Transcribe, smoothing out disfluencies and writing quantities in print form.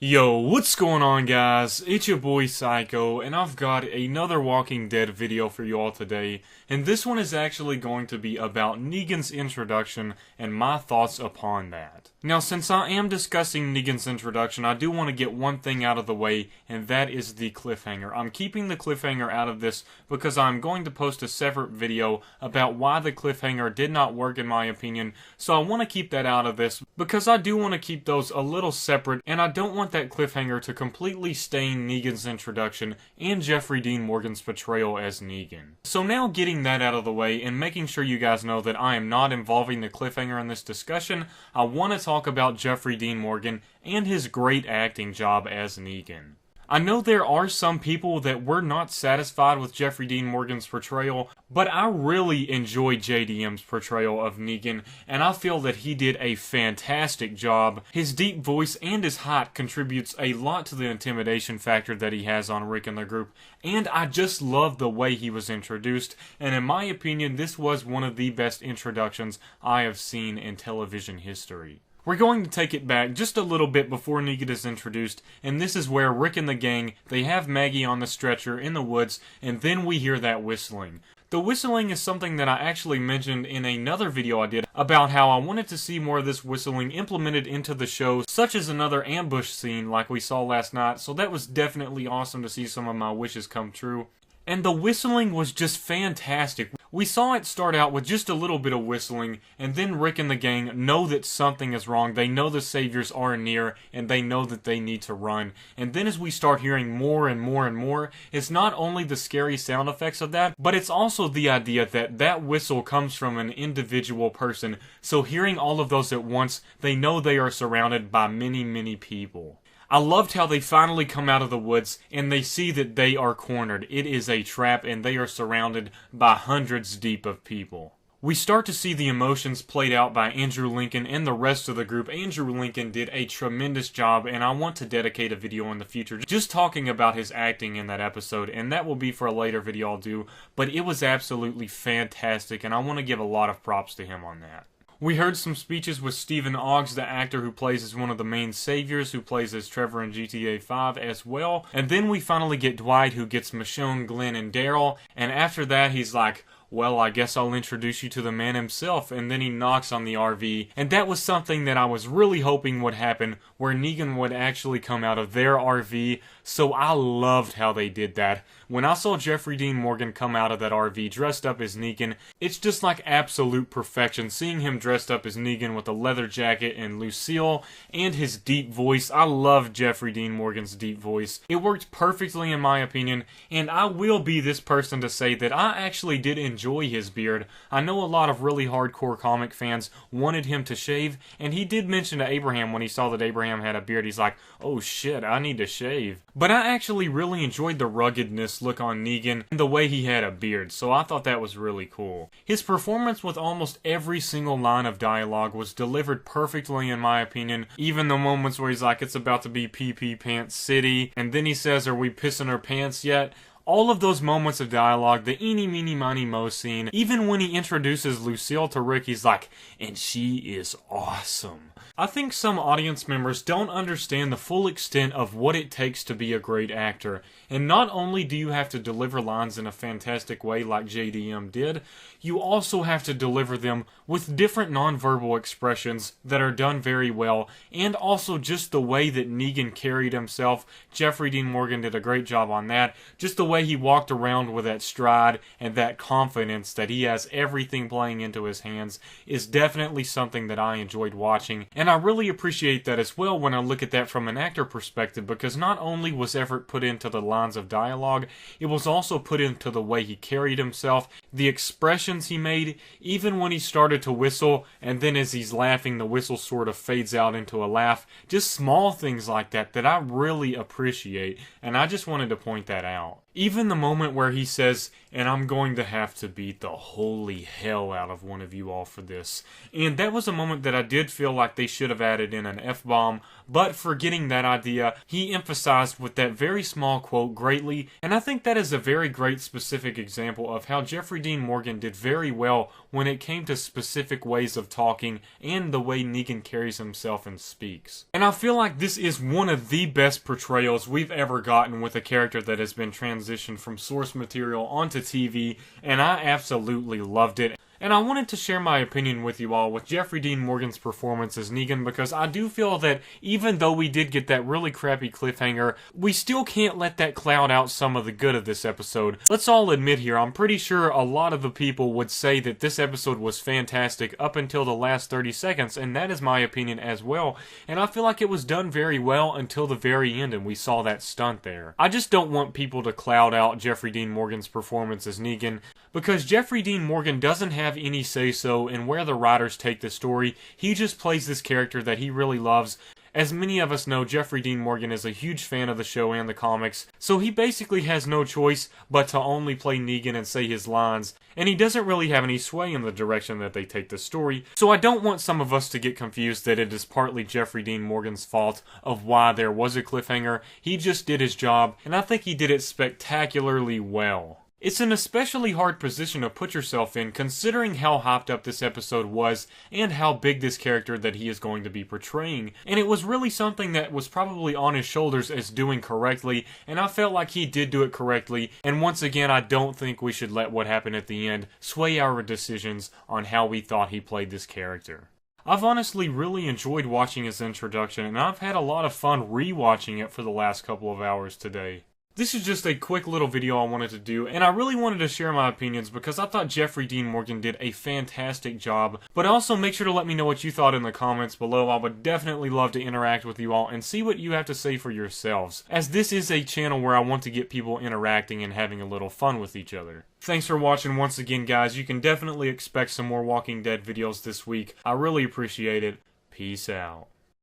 Yo, what's going on, guys? It's your boy Psycho, and I've got another Walking Dead video for you all today, and this one is actually going to be about Negan's introduction and my thoughts upon that. Now, since I am discussing Negan's introduction, I do want to get one thing out of the way, and that is the cliffhanger. I'm keeping the cliffhanger out of this because I'm going to post a separate video about why the cliffhanger did not work in my opinion, so I want to keep that out of this because I do want to keep those a little separate, and I don't want that cliffhanger to completely stain Negan's introduction and Jeffrey Dean Morgan's portrayal as Negan. So now getting that out of the way and making sure you guys know that I am not involving the cliffhanger in this discussion, I want to talk about Jeffrey Dean Morgan and his great acting job as Negan. I know there are some people that were not satisfied with Jeffrey Dean Morgan's portrayal, but I really enjoyed JDM's portrayal of Negan, and I feel that he did a fantastic job. His deep voice and his height contributes a lot to the intimidation factor that he has on Rick and the group, and I just love the way he was introduced, and in my opinion, this was one of the best introductions I have seen in television history. We're going to take it back just a little bit before Negan is introduced, and this is where Rick and the gang, they have Maggie on the stretcher in the woods, and then we hear that whistling. The whistling is something that I actually mentioned in another video I did about how I wanted to see more of this whistling implemented into the show, such as another ambush scene like we saw last night, so that was definitely awesome to see some of my wishes come true. And the whistling was just fantastic. We saw it start out with just a little bit of whistling, and then Rick and the gang know that something is wrong. They know the saviors are near, and they know that they need to run. And then as we start hearing more and more and more, it's not only the scary sound effects of that, but it's also the idea that that whistle comes from an individual person. So hearing all of those at once, they know they are surrounded by many, many people. I loved how they finally come out of the woods and they see that they are cornered. It is a trap and they are surrounded by hundreds deep of people. We start to see the emotions played out by Andrew Lincoln and the rest of the group. Andrew Lincoln did a tremendous job, and I want to dedicate a video in the future just talking about his acting in that episode, and that will be for a later video I'll do, but it was absolutely fantastic and I want to give a lot of props to him on that. We heard some speeches with Stephen Oggs, the actor who plays as one of the main saviors, who plays as Trevor in GTA 5 as well. And then we finally get Dwight, who gets Michonne, Glenn, and Daryl. And after that, he's like, well, I guess I'll introduce you to the man himself, and then he knocks on the RV, and that was something that I was really hoping would happen, where Negan would actually come out of their RV, so I loved how they did that. When I saw Jeffrey Dean Morgan come out of that RV dressed up as Negan, it's just like absolute perfection, seeing him dressed up as Negan with a leather jacket and Lucille, and his deep voice. I love Jeffrey Dean Morgan's deep voice. It worked perfectly in my opinion, and I will be this person to say that I actually did enjoy his beard. I know a lot of really hardcore comic fans wanted him to shave, and he did mention to Abraham when he saw that Abraham had a beard, he's like, oh shit, I need to shave. But I actually really enjoyed the ruggedness look on Negan and the way he had a beard, so I thought that was really cool. His performance with almost every single line of dialogue was delivered perfectly in my opinion, even the moments where he's like, it's about to be pee-pee pants city, and then he says, are we pissing our pants yet? All of those moments of dialogue, the eeny, meeny, miny, mo scene, even when he introduces Lucille to Rick, he's like, and she is awesome. I think some audience members don't understand the full extent of what it takes to be a great actor, and not only do you have to deliver lines in a fantastic way like JDM did, you also have to deliver them with different nonverbal expressions that are done very well, and also just the way that Negan carried himself. Jeffrey Dean Morgan did a great job on that. Just the way he walked around with that stride and that confidence that he has everything playing into his hands is definitely something that I enjoyed watching, and I really appreciate that as well when I look at that from an actor perspective, because not only was effort put into the lines of dialogue, it was also put into the way he carried himself, the expressions he made, even when he started to whistle, and then as he's laughing, the whistle sort of fades out into a laugh. Just small things like that that I really appreciate, and I just wanted to point that out. Even the moment where he says, "And I'm going to have to beat the holy hell out of one of you all for this." And that was a moment that I did feel like they should have added in an F-bomb, but for getting that idea, he emphasized with that very small quote greatly, and I think that is a very great specific example of how Jeffrey Dean Morgan did very well when it came to specific ways of talking and the way Negan carries himself and speaks. And I feel like this is one of the best portrayals we've ever gotten with a character that has been transitioned from source material onto TV, and I absolutely loved it. And I wanted to share my opinion with you all with Jeffrey Dean Morgan's performance as Negan, because I do feel that even though we did get that really crappy cliffhanger, we still can't let that cloud out some of the good of this episode. Let's all admit here, I'm pretty sure a lot of the people would say that this episode was fantastic up until the last 30 seconds, and that is my opinion as well. And I feel like it was done very well until the very end, and we saw that stunt there. I just don't want people to cloud out Jeffrey Dean Morgan's performance as Negan, because Jeffrey Dean Morgan doesn't have any say-so in where the writers take the story. He just plays this character that he really loves. As many of us know, Jeffrey Dean Morgan is a huge fan of the show and the comics, so he basically has no choice but to only play Negan and say his lines, and he doesn't really have any sway in the direction that they take the story. So I don't want some of us to get confused that it is partly Jeffrey Dean Morgan's fault of why there was a cliffhanger. He just did his job, and I think he did it spectacularly well. It's an especially hard position to put yourself in, considering how hyped up this episode was and how big this character that he is going to be portraying. And it was really something that was probably on his shoulders as doing correctly, and I felt like he did do it correctly. And once again, I don't think we should let what happened at the end sway our decisions on how we thought he played this character. I've honestly really enjoyed watching his introduction, and I've had a lot of fun rewatching it for the last couple of hours today. This is just a quick little video I wanted to do, and I really wanted to share my opinions because I thought Jeffrey Dean Morgan did a fantastic job. But also make sure to let me know what you thought in the comments below. I would definitely love to interact with you all and see what you have to say for yourselves, as this is a channel where I want to get people interacting and having a little fun with each other. Thanks for watching once again, guys. You can definitely expect some more Walking Dead videos this week. I really appreciate it. Peace out.